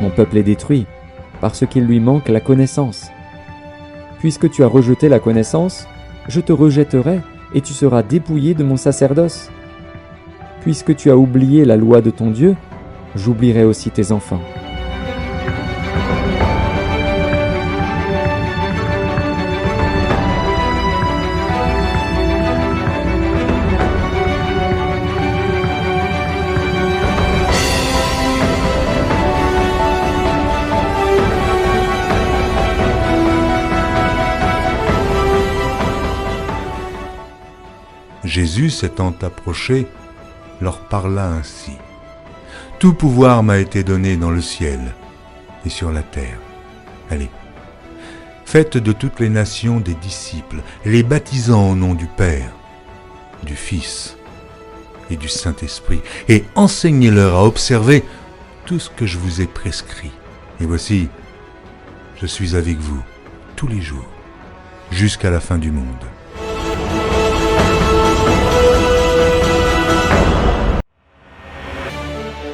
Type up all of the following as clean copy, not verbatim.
Mon peuple est détruit parce qu'il lui manque la connaissance. Puisque tu as rejeté la connaissance, je te rejetterai et tu seras dépouillé de mon sacerdoce. Puisque tu as oublié la loi de ton Dieu, j'oublierai aussi tes enfants. Jésus, s'étant approché, leur parla ainsi. « Tout pouvoir m'a été donné dans le ciel et sur la terre. Allez, faites de toutes les nations des disciples, les baptisant au nom du Père, du Fils et du Saint-Esprit, et enseignez-leur à observer tout ce que je vous ai prescrit. Et voici, je suis avec vous tous les jours, jusqu'à la fin du monde. »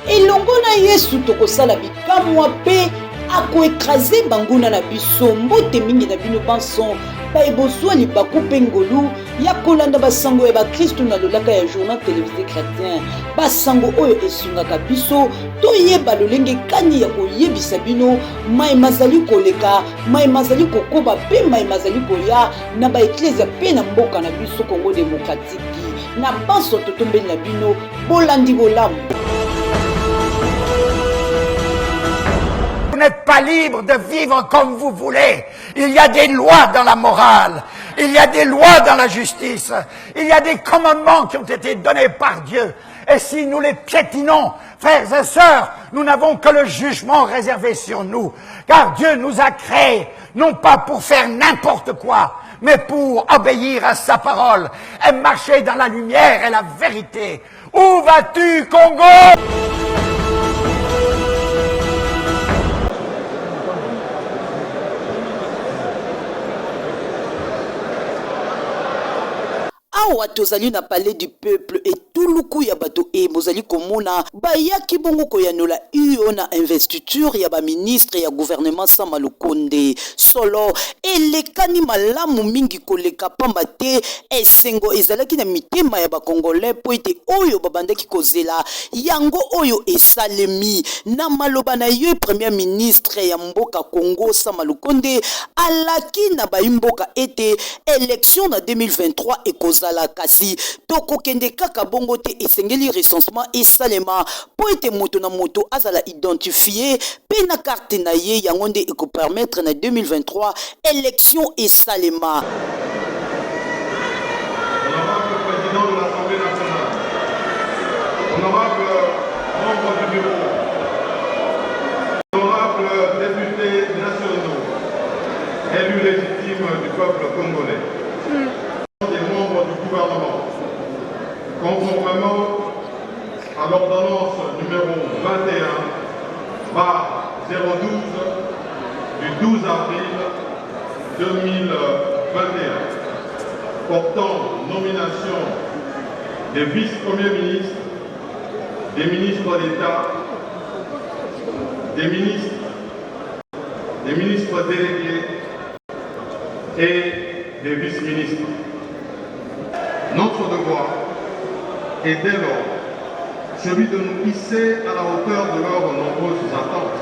elongo na yesu tokosala bikamwa mpe akoekraze banguna na biso mbote mingi na bino banso baebozwa libaku mpe ngolu ya kolanda basango ya bakristu na lolaka ya journal télévisé chrétien basango oyo esungaka biso toyeba lolenge kani ya koyebisa bino mayema azali koleka mayema azali kokoba mpe mayema azali koya na baeklezia mpe na mboka na biso kongo demokratiki na banso totombeli na bino bolandi bolamu. Vous n'êtes pas libre de vivre comme vous voulez. Il y a des lois dans la morale. Il y a des lois dans la justice. Il y a des commandements qui ont été donnés par Dieu. Et si nous les piétinons, frères et sœurs, nous n'avons que le jugement réservé sur nous. Car Dieu nous a créés, non pas pour faire n'importe quoi, mais pour obéir à sa parole et marcher dans la lumière et la vérité. Où vas-tu, Congo ? awa tozali na palais du peuple et tuluku ya bato e bozali komona bayaki bongo koyanola iyo na investiture ya baministre ya gouvernement Sama Lukonde solo elekani malamu mingi koleka pamba te esengo ezalaki na mitema ya bakongolais po ete oyo babandaki kozela yango oyo esalemi na maloba na ye premier ministre ya mboka Congo Sama Lukonde alaki na baimboka ete élection na 2023 ekozala kasi toko kende kaka bongo te esengeli recensement esalema po ete moto na moto azala identifié pe na carte na ye yango nde eko permettre na 2023 élection esalema. Honorable président de l'Assemblée nationale, honorable membre du bureau, honorable députés nationaux, élus légitimes du peuple congolais, des membres du gouvernement, conformément à l'ordonnance numéro 21/012 du 12 avril 2021 portant nomination des vice-premiers ministres, des ministres d'État, des ministres délégués et des vice-ministres. Notre devoir est dès lors celui de nous hisser à la hauteur de leurs nombreuses attentes,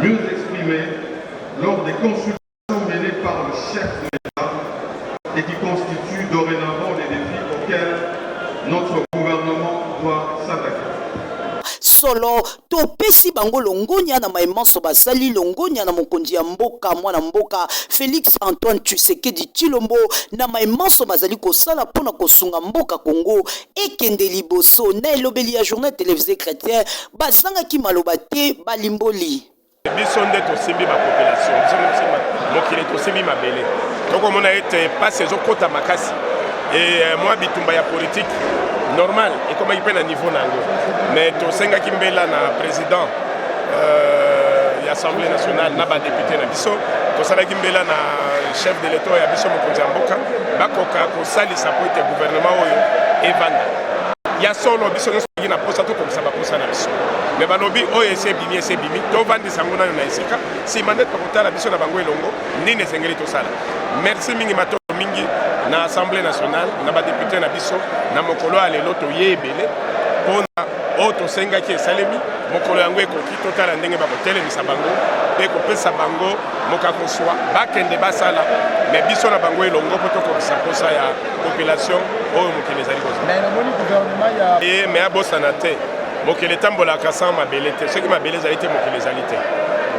mieux exprimées lors des consultations menées par le chef de l'État et qui constituent dorénavant les défis auxquels notre gouvernement doit s'attaquer. Solo topesi bango longonya na maimanso basali longonya na mokonzi ya mboka mwana mboka Félix Antoine Tshisekedi Tshilombo na maimanso bazali kosala pona kosunga mboka Congo ekende liboso na elobeli ya journal télévisé chrétien bazanga ki maloba te balimboli biso nde tosimbi ma population biso nde mokili tosimbi mabele tokomona ete pasi ezokota makasi et moi bitumba ya politique normal et comme il peut à niveau nango mais to senga kimbela na président l'Assemblée nationale na ba député na biso to sala kimbela na chef de l'état ya biso mokonzi mboka bakoka ko salisa po ete gouvernement oyo evanda ya solo biso na posa to comme ça ba kosala biso me balobi oyo esi ebimi tovandisa yango nano na esika nsima nde tokotala biso na bango elongo nini esengeli tosala. Merci mingi matoko mingi na assemblée nationale na badepute na biso na mokolo ya lelo toye ebele mpona oyo tosengaki esalemi mokolo yango ekoki totala ndenge bakotelemisa bango mpe kopesa bango mokakoswa bakende basala me biso na bango elongo mpo tokokisa mposa ya population oyo mokili ezali kozala ye me abosana te mokili etambolaka sans mabele te soki mabele ezali te mokili ezali te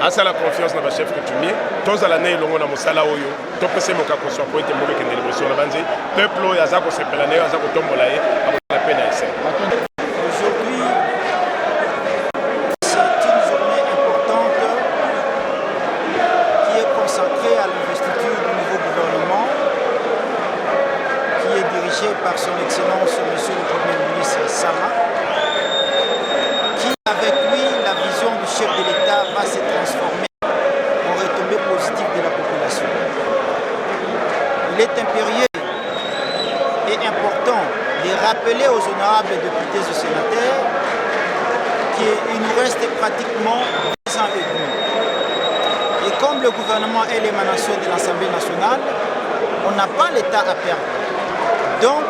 asala confiance na bachef coutumier tozala na elongo na mosala oyo topesa mokakoswa po ete moko ekende liboso na banzi peuple oyo aza kosepela na ye aza kotombola ye akosala mpe na ese. Par son Excellence, Monsieur le Premier ministre Sama, qui avec lui, la vision du chef de l'État va se transformer en retombée positive de la population. Il est impérieux et important de rappeler aux honorables députés et sénateurs qu'il nous reste pratiquement 10 ans et demi. Et comme le gouvernement est l'émanation de l'Assemblée nationale, on n'a pas l'État à perdre. Donc,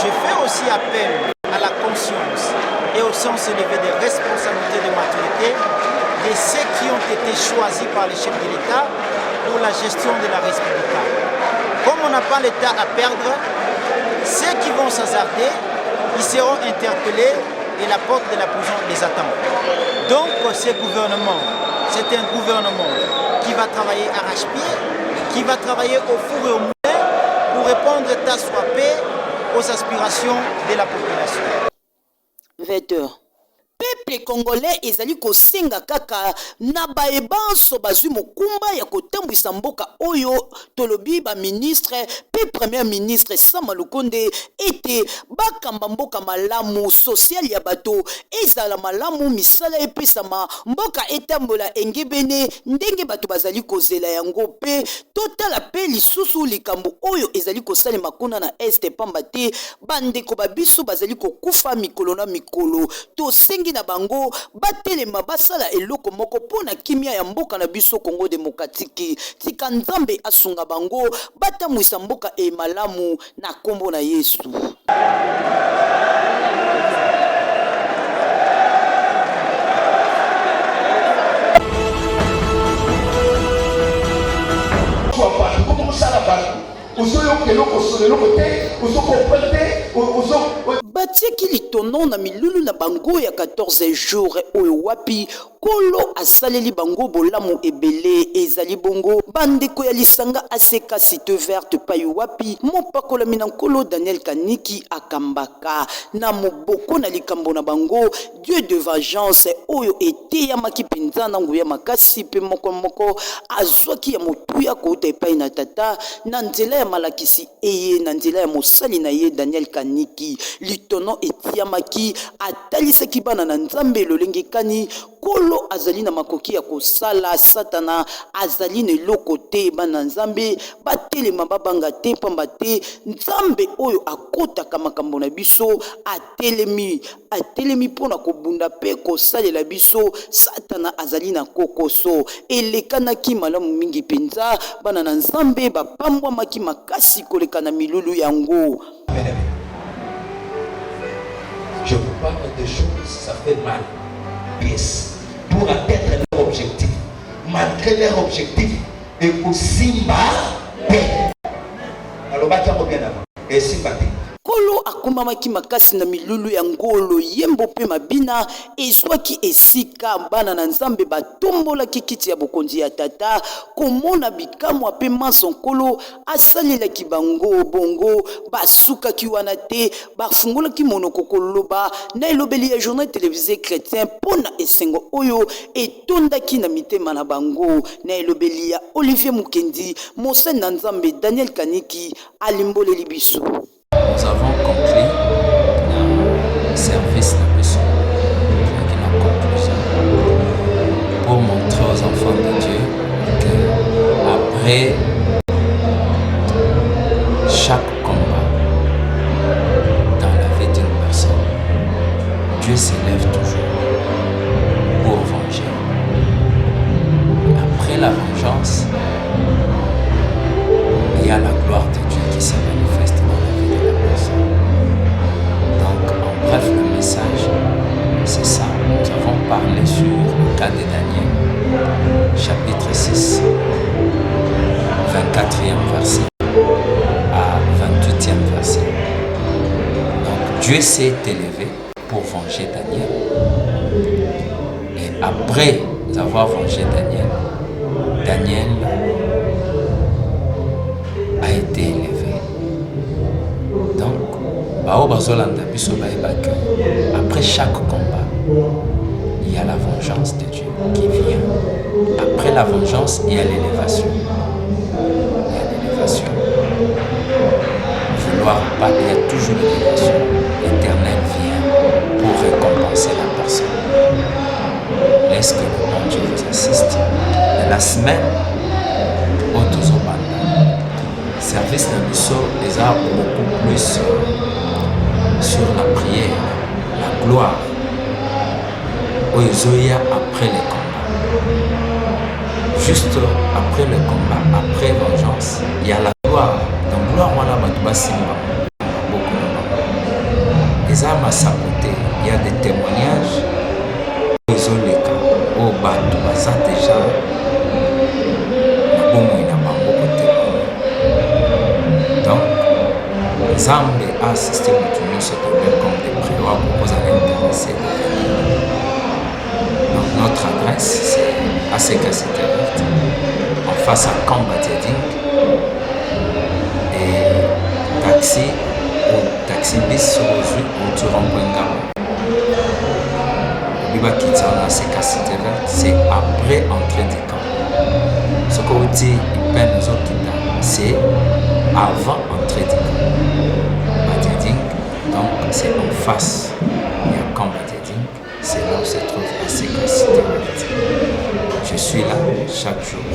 je fais aussi appel à la conscience et au sens élevé des responsabilités de maturité de ceux qui ont été choisis par les chefs de l'État pour la gestion de la République. Comme on n'a pas l'État à perdre, ceux qui vont s'hasarder, ils seront interpellés et la porte de la prison les attend. Donc, ce gouvernement, c'est un gouvernement qui va travailler arrache-pied, qui va travailler au four et au moulin, pour répondre tant soit peu aux aspirations de la population. 20 heures. Peuple congolais ezali kosenga kaka na baebanso bazwi mokumba ya kotambwisa mboka oyo tolobi ba ministre pe premier ministre Sama Lukonde ete bakamba mboka malamu social ya bato ezala malamu misala epesama mboka etambola engebene ndenge bato bazali kozela yango pe totala pe lisusu likambo oyo ezali kosalema kuna na este pamba te bandeko babiso bazali kokufa mikolo na mikolo tosengi na bango batelema basala eloko moko pona kimia ya mboka na biso Congo Demokratiki tika nzambe asunga bango batamwisa mboka malamu na kombo na Yesu. Batiaki litono na milulu na bango ya 14 jours oyo wapi kolo asaleli bango bolamu ebele ezali bongo bandeko ya lisanga aseka site verte pai wapi mopakola minankolo Daniel Kaniki akambaka na moboko na likambo na bango Dieu de vengeance oyo eteyamaki mpenza na nguya makasi pe moko azwaki ya motuya kouta epai na tata na nzela ya malakisi eye na nzela ya mosali na ye Daniel Kaniki litono etiamaki atalisaki bana na nzambe lolenge kani kolo azali na makoki ya kosala satana azali ne lokote bana nzambe batelema babanga te pamba te nzambe oyo akotaka makambo na biso atelemi pona kobunda pe kosalela biso satana azali na kokoso elekanaki malamu mingi penza bana na nzambe bapambwamaki makasi koleka na milulu yango. Je vous parle de choses, ça fait mal. Pièce. Pour atteindre leur objectif. Malgré leur objectif, et pour Simba, alors, bien avant. Et Simba, kolo akumamaki makasi na milulu ya ngolo yembo pe mabina ezwaki esika bana na nzambe batombolaki kiti ya bokonzi ya tata komona bikamwa pe maso nkolo asalelaki bango bongo basukaki wana te bafungolaki monoko koloba na elobeli ya journal télévisé chrétien pona esengo oyo etondaki na mitema na bango na elobeli ya Olivier Mukendi mosali na nzambe Daniel Kaniki alimboleli biso. Nous avons conclu le service de mission avec une conclusion pour montrer aux enfants de Dieu qu'après chaque combat dans la vie d'une personne, Dieu Dieu s'élève toujours pour venger. Après la vengeance, il y a la gloire de Dieu qui se manifeste dans la vie de la personne. Donc, en bref, le message, c'est ça. Nous avons parlé sur le cas de Daniel, chapitre 6, 24e verset à 28e verset. Donc, Dieu s'est élevé pour venger Daniel. Et après avoir vengé Daniel, Daniel a été élevé. Donc, après chaque combat, il y a la vengeance de Dieu qui vient. Après la vengeance, il y a l'élévation. Il y a l'élévation. Vouloir ou pas, il y a toujours l'élévation. L'Éternel vient pour récompenser la personne. Laisse que le bon Dieu vous assiste. Et la semaine, au Tozobanda, service de Bisso les a beaucoup plus sur la prière, la gloire. Oezoya après les combats. Juste après le combat, après vengeance, il y a la gloire. Donc, gloire, on a beaucoup. Les armes à saboter, il y a des témoignages. Oezoleka, au bateau, ça déjà, donc, Zambe a assisté Moutoumou se donner comme des prévoits pour vous allez intéresser de venir. Donc, notre adresse, c'est ACK Cité Verte, en face à Kamba Tiading, et taxi ou taxi bis sur le jus ou tu rends c'est après entrée du camp. Ce que vous dites, c'est avant entrée du camp. Donc c'est en face. Il y a camp Badiading, c'est là où se trouve la sécurité. Je suis là chaque jour.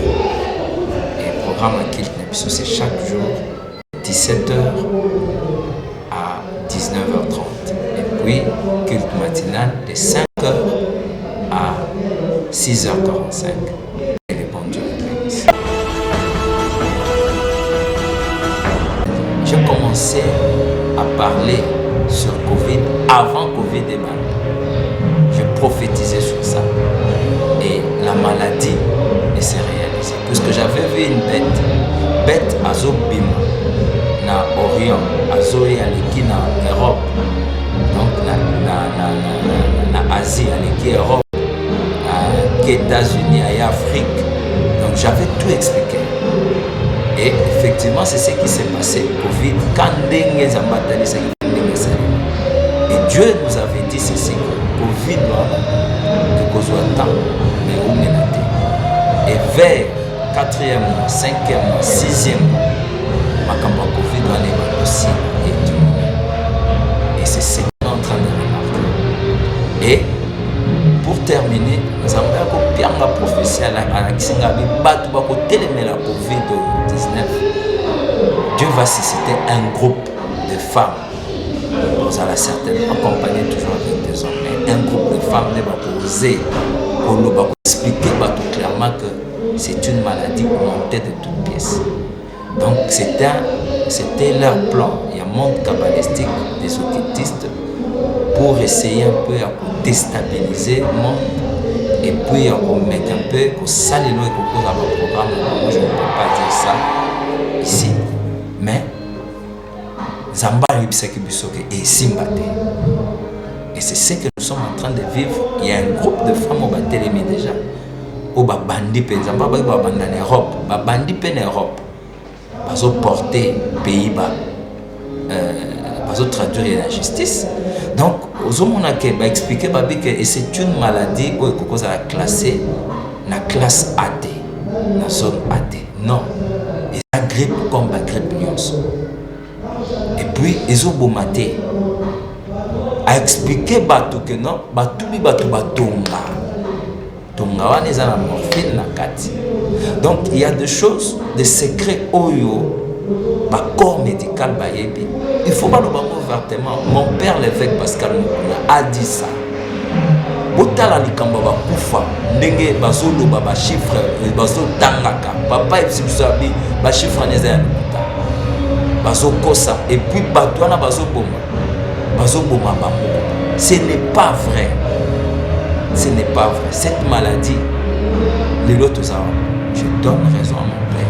Et le programme à Kilt Nebiso, c'est chaque jour, 17h à 19h30. Et puis, culte matinal de 5h à 6h45. Et le bon Dieu vous bénisse. J'ai commencé à parler sur Covid avant Covid et mal. Je prophétisais sur ça. Et la maladie s'est réalisée. Puisque j'avais vu une bête Azo Bima, na Orient, Azo et Aleki na Europe. Donc na Asie, Aleki Europe, États-Unis et Afrique. Donc j'avais tout expliqué. Et effectivement, c'est ce qui s'est passé. Covid, et Dieu nous avait dit ceci, Covid, et vers 4e mois, 5e mois, 6e mois, Covid doit aussi et c'est ce qu'on est en train de remarquer. Et pour terminer, nous avons bien la prophétie à la Covid-19. Dieu va susciter un groupe de femmes. Nous allons certainement accompagner toujours avec des hommes, mais un groupe de femmes va poser pour nous expliquer clairement que c'est une maladie montée de toutes pièces. Donc c'était leur plan. Il y a un monde kabbalistique des occultistes pour essayer un peu à déstabiliser le monde et puis à mettre un peu au salir et au programme. Moi je ne peux pas dire ça ici, mais Zamba et Simbate. Et c'est ce que nous sommes en train de vivre. Il y a un groupe de femmes au Batelemi déjà. Au Bandi Pen, Zamba en Europe, Bandi Pen Europe. Ils ont porté Pays-Bas, ils ont traduit la justice. Donc, aux hommes, on a expliqué que c'est une maladie où il a classé la classe AD, la zone AD. Non, ils ont grippe comme la grippe nyonso. Et puis, ils ont bomaté. A expliqué que non, Batubi Batonga. Tonga, ils ont la morphine na kati. Donc, il y a des choses, des secrets oyo, corps médical, il ne faut pas le voir ouvertement. Mon père, l'évêque Pascal Moukouna, a dit ça. botala likambo bakufa ndenge bazoloba bachiffre bazotangaka papa ebisibisabi bachiffre neza ya lokuta bazokosa et puis bato wana bazoboma bango. Ce n'est pas vrai. Ce n'est pas vrai. Cette maladie, les lots, je donne raison à mon père.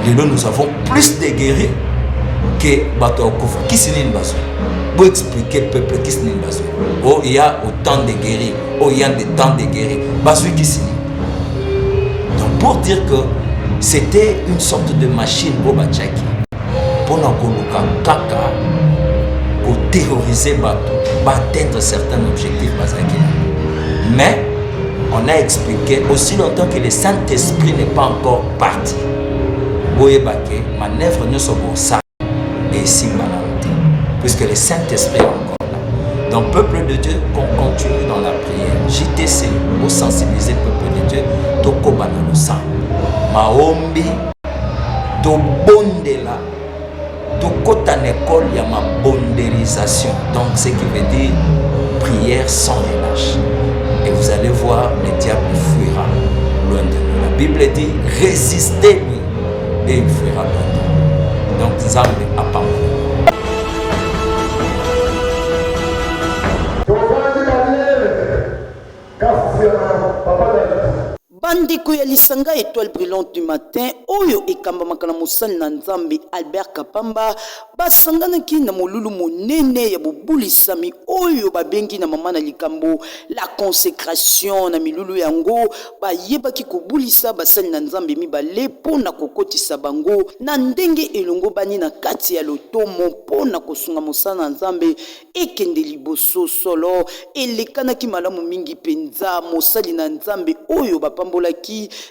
Les lots, nous avons plus de guéris que Bato Okufa. Qui s'est né bazo? Pour expliquer au peuple qui s'est né bazo. Oh, il y a autant de guéris. Oh, il y a tant de guéris. Bazo qui s'est né. Donc, pour dire que c'était une sorte de machine pour Bachaki. Pour nous kaka, pour terroriser Bato, pour atteindre certains objectifs. Mais on a expliqué aussi longtemps que le Saint-Esprit n'est pas encore parti. Boyebake, manœuvre ne sont pour ça et si banalité, puisque le Saint-Esprit est encore là. Donc, peuple de Dieu, qu'on continue dans la prière. JTC, pour sensibiliser le peuple de Dieu, toko banano sang. Maombi, to bondela, to kota l'école, il y a ma bondérisation. Donc, ce qui veut dire prière sans relâche. Et vous allez voir, le diable fuira loin de nous. La Bible dit, résistez-lui et il fuira loin de nous. Donc, Zambé a pas bandeko ya lisanga étoile brillante du matin oyo ekambamaka na mosali na nzambe Albert Kapamba basanganaki na molulu monene ya bobulisami oyo babengi na mama na likambo la consécration na milulu yango bayebaki kobulisa basali na nzambe mibale mpona kokotisa bango na ndenge elongo bani na kati ya lotomo mpona kosunga mosala na nzambe ekende liboso solo elekanaki malamu mingi penza mosali na nzambe oyo bapambolaki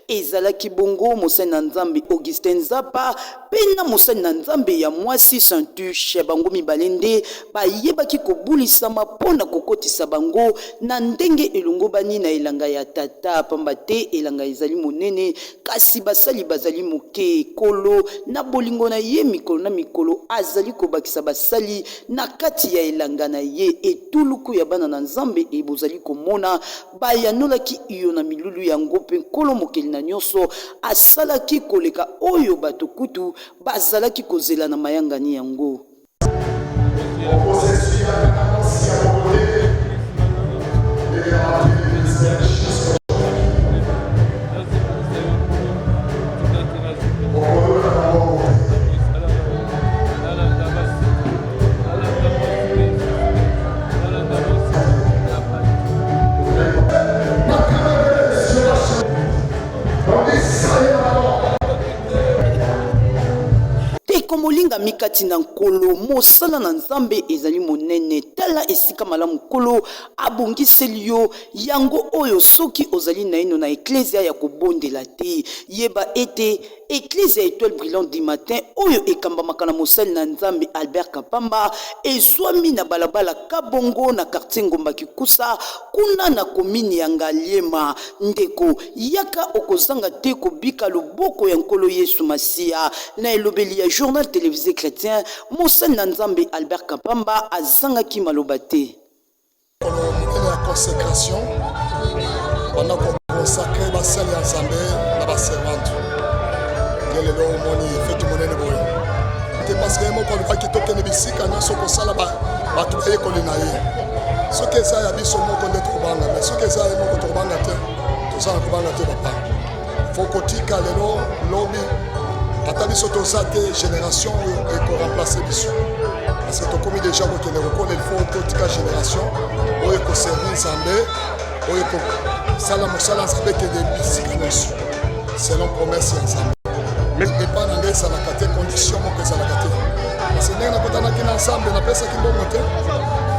ezalaki bongo mosali na nzambe Augustin Zapa pena mosali na nzambe ya mwasi Saint-Tuche bango mibale nde bayebaki kobulisama mpona kokotisa bango na ndenge elongo bani na elanga ya tata pamba te elanga ezali monene kasi basali bazali moke kolo na bolingo na ye mikolo na mikolo azali kobakisa basali na kati ya elanga na ye etuluku ya bana na nzambe ebozali komona bayanolaki iyo na milulu yango mpe nkolo mokeli na nyonso asalaki koleka oyo bato kutu bazalaki kozela na mayangani yango. Molinga mikati na nkolo mosala na nzambe ezali monene tala esika malamu nkolo abongiseli yo yango oyo soki ozali na ino na eklesia ya kobondela te yeba ete Église étoile brillante du matin oyo ekambamaka na mosali na nzambe Albert Kapamba ezwami na balabala Kabongo na quartier Ngomba Kikusa kuna na komini ya Ngaliema ndeko yaka okozanga te kobika loboko ya nkolo Yesu Masia na elobeli ya journal télévisé chrétien mosali na nzambe Albert Kapamba azangaki maloba te. La consécration on a consacré basali ya nzambe na baservante le moni feti monene boyo te parce que moko alukaki tokende bisika nyonso kosala bato bayekoli na ye soki eza ya biso moko nde tokobanga mais soki eza ye moko tokobanga te tozala kobanga te papa fo kotika lelo lobi ata biso toza te génération oyo ekoremplace biso parce que tokomi déjà kokende kokola il faut totika génération oyo ekoservi nzambe oyo ekosala mosala nzambe ekende bisika nyonso selon promesse ya nzambe epa na ngai ezalaka te condition moko ezalaka te parce ndenge nakutanaki na nzambe napesaki mbongo te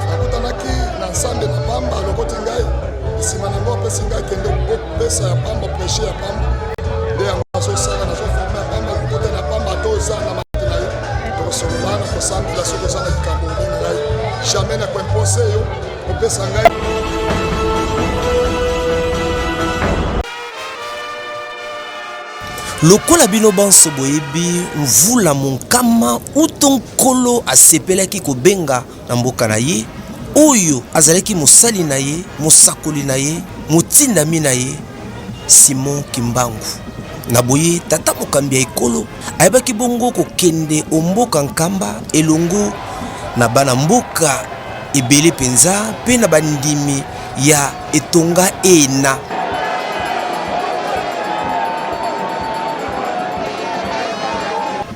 nakutanaki na nzambe na pamba alokoti ngai nsima na yango apesi ngai kende opesa ya pamba prêche ya pamba nde yango nazosala nazoforme ya pamba kokote na pamba toza na mate na ye tokosolola na kosambela soki oza na likambo obe na ngai jamais na koimpose yo opesa ngai. Lokola bino banso boyebi mvula monkama utonkolo asepelaki kobenga na mboka na ye oyo azalaki mosali na ye, mosakoli na ye, motindami na ye, Simon Kimbangu. Na boye tata mokambi ya ekolo ayebaki bongo kokende omboka Nkamba elongo na bana mboka ebele penza pe na bandimi ya etonga ena.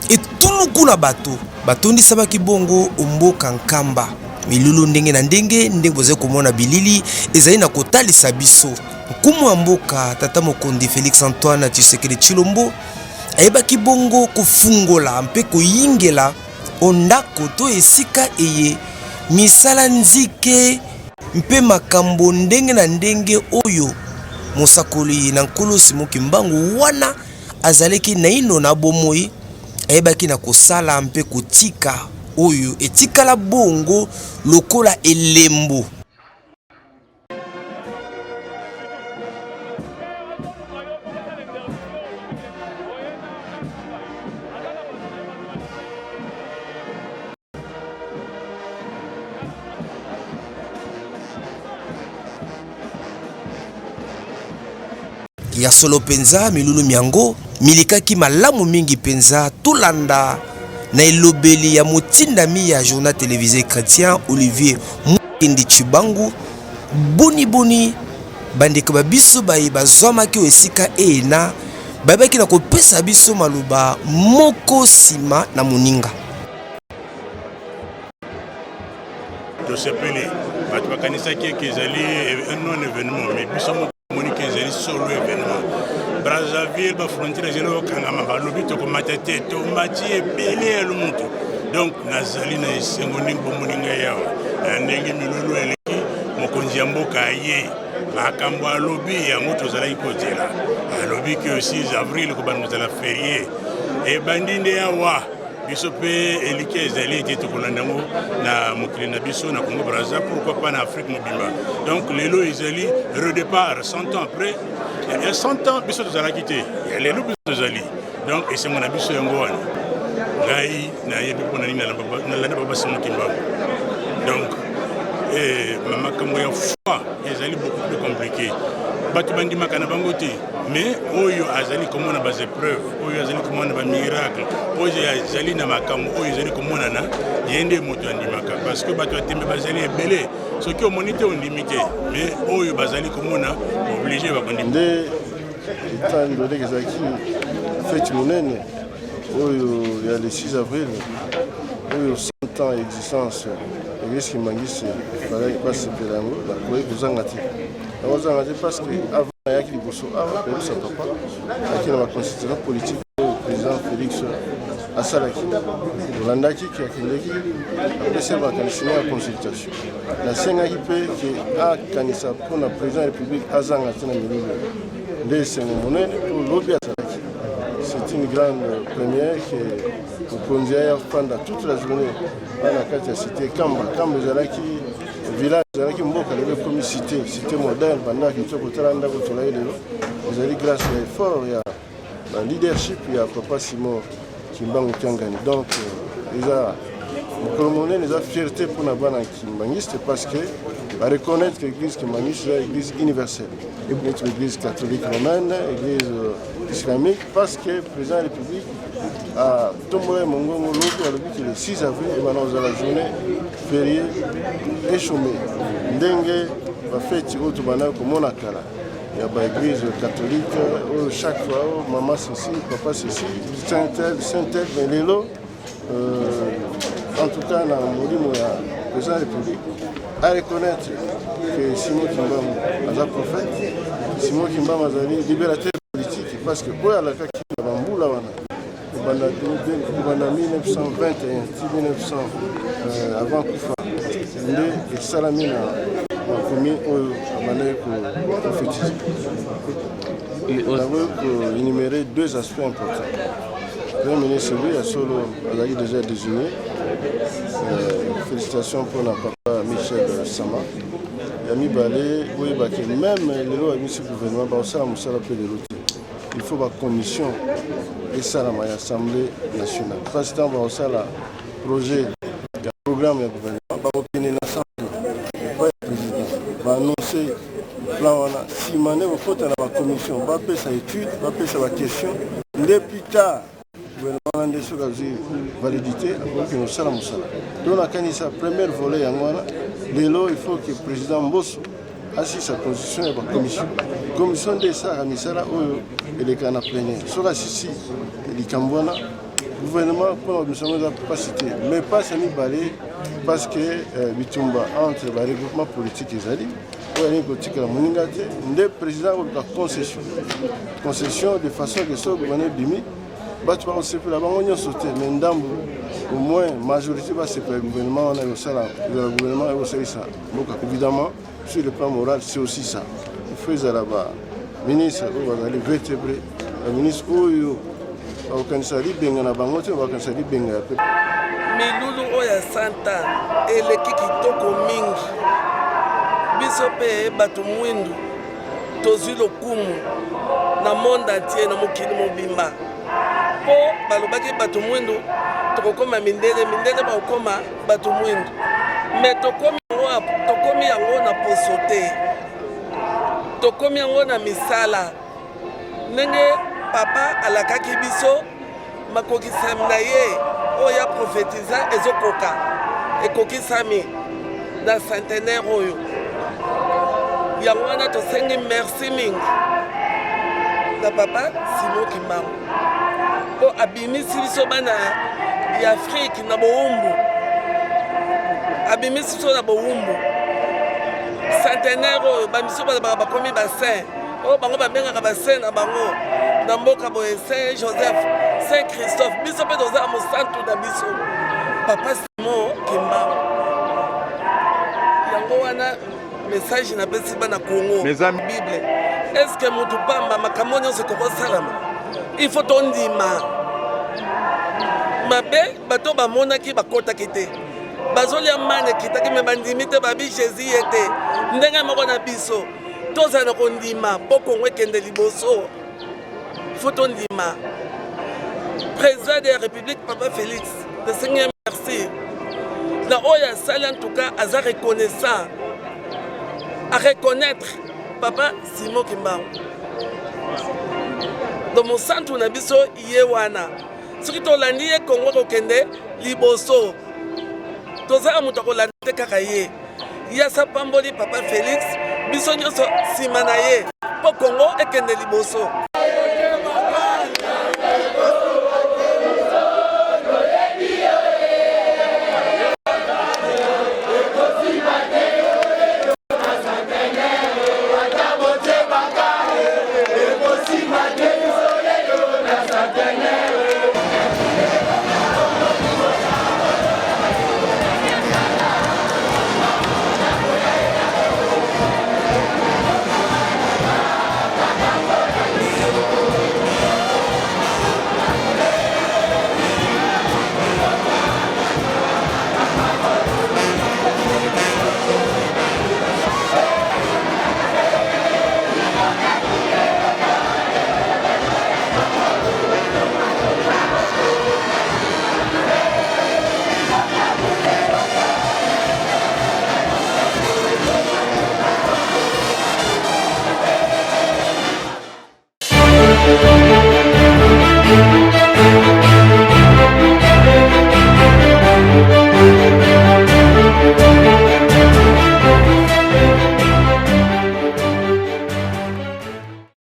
Etuluku na bato batondi sabaki bongo omboka Nkamba milulu ndenge na ndenge boze komona bilili ezali na kotalisa biso. Nkumu wa mboka tata mokonzi Félix Antoine Tshisekedi Tshilombo ayebaki bongo kofungola mpe koyingela ondako to esika eye misala nzike mpe makambo ndenge na ndenge oyo mosakoli na nkolo Simon Kimbangu wana azaleki naino na bomoi ayebaki na kosala mpe kotika oyo etikala bongo lokola elembo. Ya solo penza milulu miango milikaki malamu mingi penza tolanda na elobeli ya motindami ya journal télévisé chrétien Olivier Mukendi Chibangu boni bandeko babiso bayi bazwamaki esika ena babaki na kopesa biso maluba moko sima na moninga. Tosepeli bato bakanisaki ezali un non événement mais biso Monique ezali solo événement. Brazzaville ba frontière ezali okangama balobi tokomata te tomati ebele ya lumutu. Donc nazali na esengo ndimbo moninga yawa ndenge milulu eleki mokonzi ya mboka ye makambo alobi yango tozalaki kotela alobi ke 6 avril kobanozala férié ebandi nde yawa biso pe eliki ezali ete tokolanda yango na mokili na biso na Congo Brazza, pourquoi pas na Afrique mobimba. Donc lelo ezali redépart 100 ans après. Il y a 100 ans biso tozalaki te lelo biso tozali. Donc esengo na biso yango wana ngai na yebi mpona nini nalanda baba Simon Kimbangu. Donc makambo ya foi ezali beaucoup plus compliqué. Bato bandimaka na bango te mais oyo azali komona ba épreuve oyo azali komona ba miracle oyo azali na makambo oyo azali komona na yende moto andimaka parce que bato atembe bazali ebele soki omoni te ondimi te mais oyo bazali komona obligé bakondima nde itando ndenge ezalaki fete monene oyo ya le 6 avril oyo 100 ans existence eglise Kimangisi basepela yango bakoki kozanga te kozanga te parce que avant ayaki liboso awa peyebisa papa ayaki na baconstitution politique oyo président Félix asalaki olandaki ke akendeki apesa makanisi ya consultation nasengaki mpe ke akanisa mpona président ya république azanga te na milulu nde esengo monene mpo lobi azalaki. C'est une grande première que mokonzi afanda toute la journée wana kati ya cité Kamba ezalaki village ezalaki mboka lelo komi cité moderne bandaki tokotala ndako tolai lelo ezali grâce ya effort ya leadership ya papa Simon Kimbangu Kiangani. Donc eza mokolo monene eza fierté mpona bana kimbangiste parce que va reconnaître que l'église Kimangisi est l'église universelle, l'église catholique romaine, l'église islamique, parce que le président de la République a tombé mon gongo le 6 avril et maintenant la journée fériée et chômée. Dengue va faire autre manière comme on a kala. Il y a l'église catholique, chaque fois, maman ceci, papa ceci, Saint-Tel, mais les lots, en tout cas, dans le président de la République, à reconnaître que Simon Kimbangu est un prophète, Simon Kimbangu est un libérateur politique, parce que pour la CAQ, en 1921, 1900, avant Koufa, et Salamina a commis à manière prophétique. Nous avons énuméré deux aspects importants. Le premier ministre, lui, a solo déjà désigné. Félicitations pour notre papa Michel Sama. Yami Balé, oui, même les lois du gouvernement, il faut la commission et ça l'Assemblée nationale. Parce que dans le projet, il y a un programme du gouvernement, il y a baannonce plan wana nsima nde bokota na bacommission bapesa étude bapesa baquestion nde plus tard gouvernement wana nde soki azwi validité akoki kosala mosala to nakanisa première volet yango wana lelo il faut que président Mbosso asisa constitution ya bacommission nde esalaka misala oyo eleka na plénière soki asisi likambo wana gouvernement mpona bamisano eza mpasi te mais mpasi ya mibale parce que bitumba entre baregroupement politique ezali oyo alingi kotikala moninga te nde président akoluka concession de façon que soki gouvernement ebimi bato bakosepela bango nyonso te mais ndambo au moins majorité basepela gouvernement wana ekosala gouvernement ekosalisa mboka évidemment sur le plan moral c'est aussi ça il faut ezala baministre oyo bazali vertébré baministre oyo bakokanisa libenga na bango te bakokanisa libenga ya pepe milulu oyo ya santa eleki kitoko mingi biso mpe bato mwindu tozwi lokumu na monde entier na mokili mobimba mpo balobaki bato mwindu tokokoma mindele bakokoma bato mwindu me tokomi yango na poso te tokomi yango na misala ndenge papa alakaki biso makokisami na ye oyo ya profetiza ezokoka ekokisami na centenaire oyo yango wana tosengi merci mingi na papa Simon Kimbangu mpo abimisi biso bana ya Afrique na bowumbu abimisi biso na bowumbu centenaire oyo bamiso balabaka bakomi basaint oyo bango babengaka basaint na bango na mboka boye Saint Joseph Saint Christophe biso mpe toza mosantu na biso papa Simon Kimbangu yango wana message napesi bana Congo Bible est-ce que mutu pamba makambo nyonso ekokosalama il faut tondima mabe bato bamonaki bakotaki te bazolia mane kitaki me bandimi te babi Jésus ye te ndenge moko na biso tozala na kondima mpo Kongo ekende liboso il faut tondima président de la République Papa Félix de Seigneur merci na oyo asali en tout cas aza reconnaissant à reconnaître Papa Simon Kimbangu dans mon centre na biso ye wana soki tolandi ye Kongo kokende liboso tozala moto akolanda te kaka ye yasa pamboli Papa Félix biso nyonso nsima na ye mpo Kongo ekende liboso